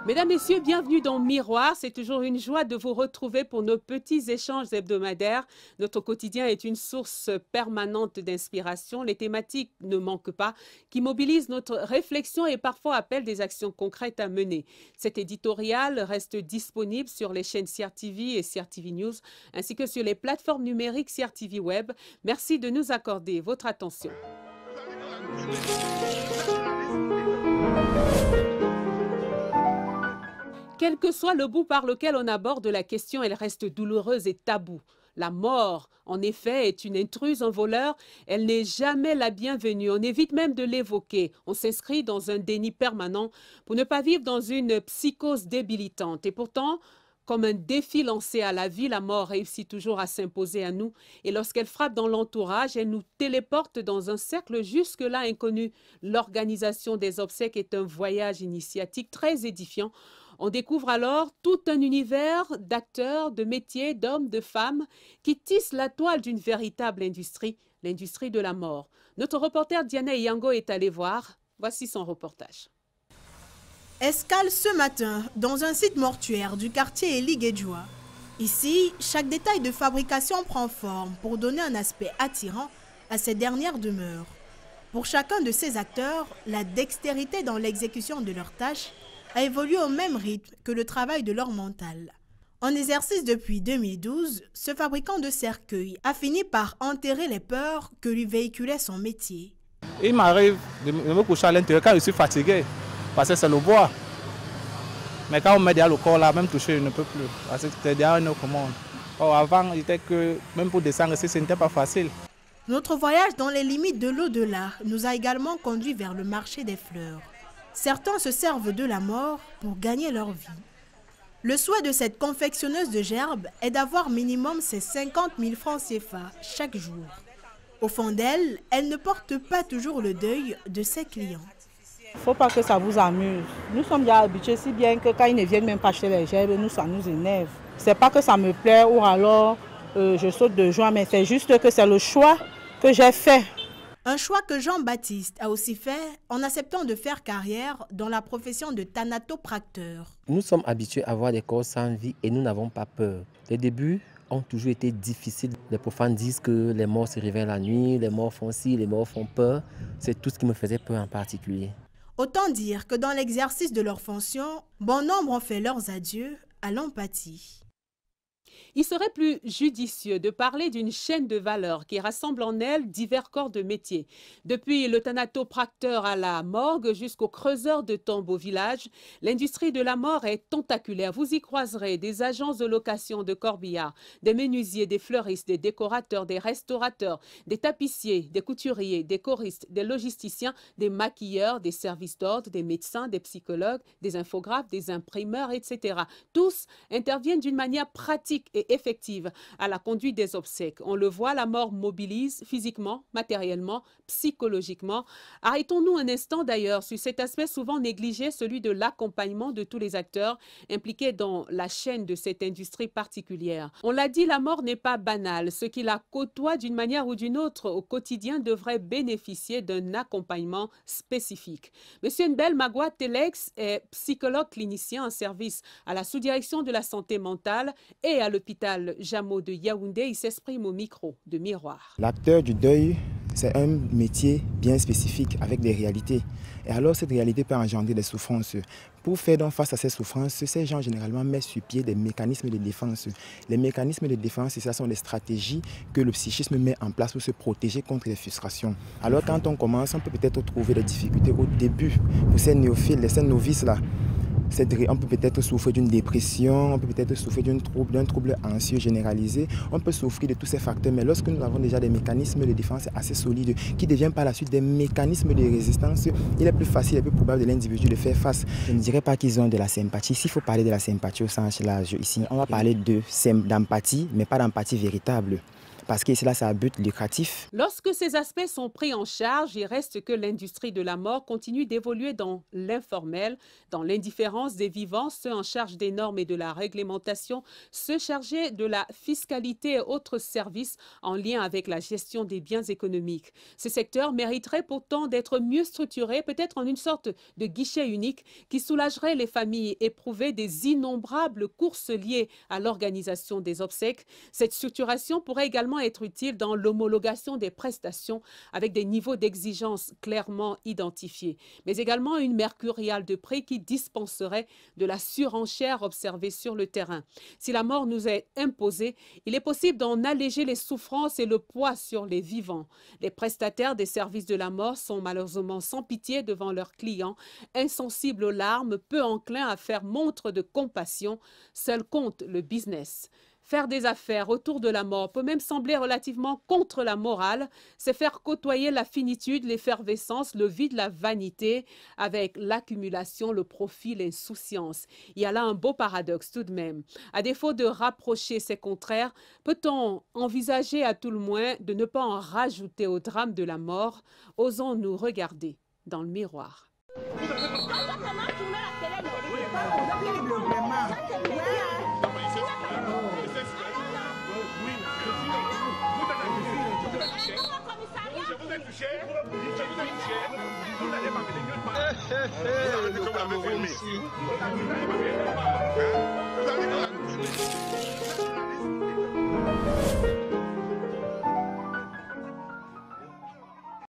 Mesdames, Messieurs, bienvenue dans Miroir. C'est toujours une joie de vous retrouver pour nos petits échanges hebdomadaires. Notre quotidien est une source permanente d'inspiration. Les thématiques ne manquent pas, qui mobilisent notre réflexion et parfois appellent des actions concrètes à mener. Cet éditorial reste disponible sur les chaînes CRTV et CRTV News, ainsi que sur les plateformes numériques CRTV Web. Merci de nous accorder votre attention. Quel que soit le bout par lequel on aborde la question, elle reste douloureuse et taboue. La mort, en effet, est une intruse, un voleur. Elle n'est jamais la bienvenue. On évite même de l'évoquer. On s'inscrit dans un déni permanent pour ne pas vivre dans une psychose débilitante. Et pourtant, comme un défi lancé à la vie, la mort réussit toujours à s'imposer à nous. Et lorsqu'elle frappe dans l'entourage, elle nous téléporte dans un cercle jusque-là inconnu. L'organisation des obsèques est un voyage initiatique très édifiant. On découvre alors tout un univers d'acteurs, de métiers, d'hommes, de femmes qui tissent la toile d'une véritable industrie, l'industrie de la mort. Notre reporter Diana Iyango est allée voir. Voici son reportage. Escale ce matin dans un site mortuaire du quartier Elie-Guédjoua. Ici, chaque détail de fabrication prend forme pour donner un aspect attirant à cette dernière demeure. Pour chacun de ces acteurs, la dextérité dans l'exécution de leurs tâches a évolué au même rythme que le travail de leur mental. En exercice depuis 2012, ce fabricant de cercueils a fini par enterrer les peurs que lui véhiculait son métier. Il m'arrive de me coucher à l'intérieur quand je suis fatigué, parce que c'est le bois. Mais quand on met derrière le corps là, même toucher, je ne peux plus, parce que c'était derrière une autre monde. Or, avant, il était que même pour descendre ici, ce n'était pas facile. Notre voyage dans les limites de l'au-delà nous a également conduit vers le marché des fleurs. Certains se servent de la mort pour gagner leur vie. Le souhait de cette confectionneuse de gerbes est d'avoir minimum ses 50 000 francs CFA chaque jour. Au fond d'elle, elle ne porte pas toujours le deuil de ses clients. Il ne faut pas que ça vous amuse. Nous sommes déjà habitués si bien que quand ils ne viennent même pas acheter les gerbes, nous, ça nous énerve. Ce n'est pas que ça me plaît ou alors je saute de joie, mais c'est juste que c'est le choix que j'ai fait. Un choix que Jean-Baptiste a aussi fait en acceptant de faire carrière dans la profession de thanatopracteur. Nous sommes habitués à voir des corps sans vie et nous n'avons pas peur. Les débuts ont toujours été difficiles. Les profanes disent que les morts se réveillent la nuit, les morts font ci, les morts font peur. C'est tout ce qui me faisait peur en particulier. Autant dire que dans l'exercice de leur fonction, bon nombre ont fait leurs adieux à l'empathie. Il serait plus judicieux de parler d'une chaîne de valeur qui rassemble en elle divers corps de métier. Depuis le thanatopracteur à la morgue jusqu'au creuseur de tombes au village, l'industrie de la mort est tentaculaire. Vous y croiserez des agences de location de corbillards, des menuisiers, des fleuristes, des décorateurs, des restaurateurs, des tapissiers, des couturiers, des choristes, des logisticiens, des maquilleurs, des services d'ordre, des médecins, des psychologues, des infographes, des imprimeurs, etc. Tous interviennent d'une manière pratique et effective à la conduite des obsèques. On le voit, la mort mobilise physiquement, matériellement, psychologiquement. Arrêtons-nous un instant d'ailleurs sur cet aspect souvent négligé, celui de l'accompagnement de tous les acteurs impliqués dans la chaîne de cette industrie particulière. On l'a dit, la mort n'est pas banale. Ceux qui la côtoient d'une manière ou d'une autre au quotidien devraient bénéficier d'un accompagnement spécifique. Monsieur Nbel Magua Telex est psychologue clinicien en service à la sous-direction de la santé mentale et à l'hôpital Jameau de Yaoundé. Il s'exprime au micro de Miroir. L'acteur du deuil, c'est un métier bien spécifique avec des réalités. Et alors cette réalité peut engendrer des souffrances. Pour faire donc face à ces souffrances, ces gens généralement mettent sur pied des mécanismes de défense. Les mécanismes de défense, ce sont des stratégies que le psychisme met en place pour se protéger contre les frustrations. Alors quand on commence, on peut peut-être trouver des difficultés au début pour ces néophiles, ces novices-là. On peut peut-être souffrir d'une dépression, on peut peut-être souffrir d'un trouble anxieux généralisé, on peut souffrir de tous ces facteurs, mais lorsque nous avons déjà des mécanismes de défense assez solides qui deviennent par la suite des mécanismes de résistance, il est plus facile et plus probable de l'individu de faire face. Je ne dirais pas qu'ils ont de la sympathie. S'il faut parler de la sympathie au sens large ici, on va parler d'empathie, mais pas d'empathie véritable. parce que cela, c'est un but lucratif. Lorsque ces aspects sont pris en charge, il reste que l'industrie de la mort continue d'évoluer dans l'informel, dans l'indifférence des vivants, ceux en charge des normes et de la réglementation, ceux chargés de la fiscalité et autres services en lien avec la gestion des biens économiques. Ce secteur mériterait pourtant d'être mieux structuré, peut-être en une sorte de guichet unique qui soulagerait les familles éprouvées des innombrables courses liées à l'organisation des obsèques. Cette structuration pourrait également être utile dans l'homologation des prestations avec des niveaux d'exigence clairement identifiés, mais également une mercuriale de prix qui dispenserait de la surenchère observée sur le terrain. Si la mort nous est imposée, il est possible d'en alléger les souffrances et le poids sur les vivants. Les prestataires des services de la mort sont malheureusement sans pitié devant leurs clients, insensibles aux larmes, peu enclins à faire montre de compassion. Seul compte le business. Faire des affaires autour de la mort peut même sembler relativement contre la morale. C'est faire côtoyer la finitude, l'effervescence, le vide, la vanité, avec l'accumulation, le profit, l'insouciance. Il y a là un beau paradoxe tout de même. À défaut de rapprocher ces contraires, peut-on envisager à tout le moins de ne pas en rajouter au drame de la mort? Osons nous regarder dans le miroir. Vous avez